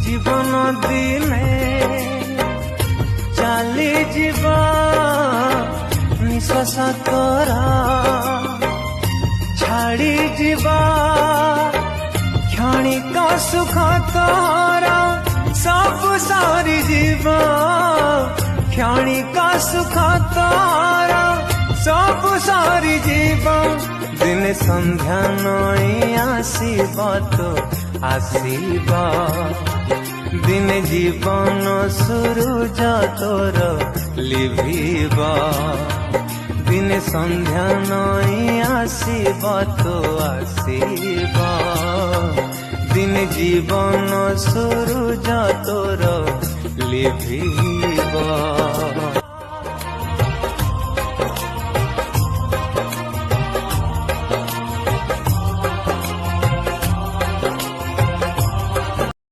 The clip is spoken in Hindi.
जीवन दिने चाली जीवा निश्वास तोरा छाड़ी जीवा क्षणिक सुख तोरा सब सारी जीवा क्षणिक सुख तोरा सब सारी जीवा दिन संध्या नई आसीब तो आसीब दिन जीवन सूरज तोर लिभिब दिन संध्या नई आसीब तो आसीब दिन जीवन सूरज तोर लिभिब।